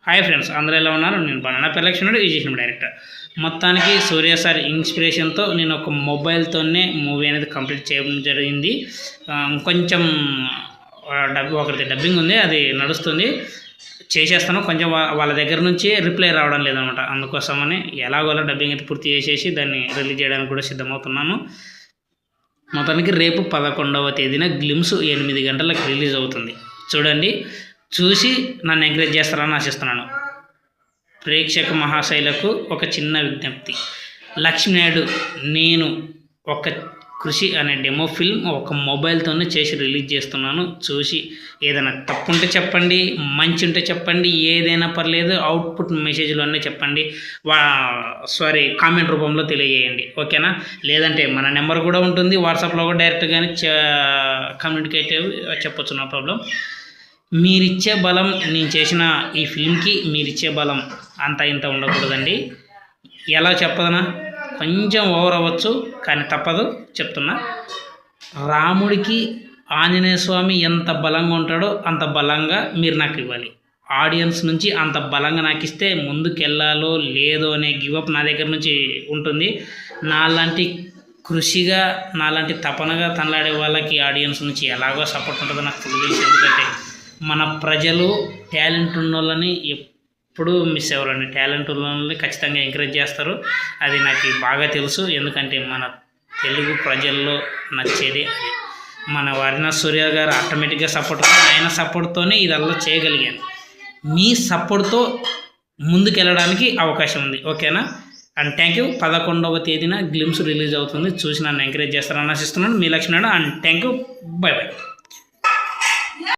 Hi friends, అందరూ ఎలా ఉన్నారు? నేను నా పేరు లక్ష్మణుడు, ఈ చేసిన డైరెక్టర్. మొత్తానికి సూర్య సార్ ఇన్స్పిరేషన్తో నేను ఒక మొబైల్తోనే మూవీ అనేది కంప్లీట్ చేయడం జరిగింది. కొంచెం ఒకరిది డబ్బింగ్ ఉంది, అది నడుస్తుంది, చేసేస్తాను. కొంచెం వాళ్ళ దగ్గర నుంచి రిప్లై రావడం లేదనమాట. అందుకోసమని ఎలాగోలా డబ్బింగ్ అయితే పూర్తి చేసేసి దాన్ని రిలీజ్ చేయడానికి కూడా సిద్ధమవుతున్నాను. మొత్తానికి రేపు 11వ తేదీన గ్లిమ్స్ 8 గంటలకు రిలీజ్ అవుతుంది. చూడండి, చూసి నన్ను ఎంకరేజ్ చేస్తారని ఆశిస్తున్నాను. ప్రేక్షక మహాశైలకు ఒక చిన్న విజ్ఞప్తి. లక్ష్మీనాయుడు నేను ఒక కృషి అనే డెమో ఫిల్మ్ ఒక మొబైల్తోనే చేసి రిలీజ్ చేస్తున్నాను. చూసి ఏదైనా తప్పు ఉంటే చెప్పండి, మంచి ఉంటే చెప్పండి, ఏదైనా పర్లేదు. అవుట్పుట్ మెసేజ్లోనే చెప్పండి, కామెంట్ రూపంలో తెలియజేయండి, ఓకేనా? లేదంటే మన నెంబర్ కూడా ఉంటుంది, వాట్సాప్లో కూడా డైరెక్ట్గానే కమ్యూనికేట్ చెప్పొచ్చు, నో ప్రాబ్లం. మీరిచ్చే బలం, నేను చేసిన ఈ ఫిల్మ్కి మీరిచ్చే బలం అంత ఇంత ఉండకూడదండి. ఎలా చెప్పదనా, కొంచెం ఓవర్ అవ్వచ్చు, కానీ తప్పదు, చెప్తున్నా. రాముడికి ఆంజనేయ స్వామి ఎంత బలంగా ఉంటాడో అంత బలంగా మీరు నాకు ఇవ్వాలి. ఆడియన్స్ నుంచి అంత బలంగా నాకు ఇస్తే ముందుకెళ్ళాలో లేదో అనే గివప్ నా దగ్గర నుంచి ఉంటుంది. నాలాంటి కృషిగా, నాలాంటి తపనగా తనలాడే వాళ్ళకి ఆడియన్స్ నుంచి ఎలాగో సపోర్ట్ ఉంటుందో నాకు ఫుల్ తెలుసు. ఎందుకంటే మన ప్రజలు టాలెంట్ ఉన్న వాళ్ళని ఎప్పుడూ మిస్ అవ్వరండి. టాలెంట్ ఉన్న వాళ్ళని ఖచ్చితంగా ఎంకరేజ్ చేస్తారు, అది నాకు బాగా తెలుసు. ఎందుకంటే మన తెలుగు ప్రజల్లో నచ్చేది అది. మన వారిన సూర్య గారు ఆటోమేటిక్గా సపోర్ట్, ఆయన సపోర్ట్తోనే ఇదల్లా చేయగలిగాను. మీ సపోర్ట్తో ముందుకెళ్ళడానికి అవకాశం ఉంది, ఓకేనా? And thank you. 11వ తేదీన గ్లిమ్స్ రిలీజ్ అవుతుంది. చూసి నన్ను ఎంకరేజ్ చేస్తారని ఆశిస్తున్నాను. మీ లక్ష్మణుడు. And thank you. By by.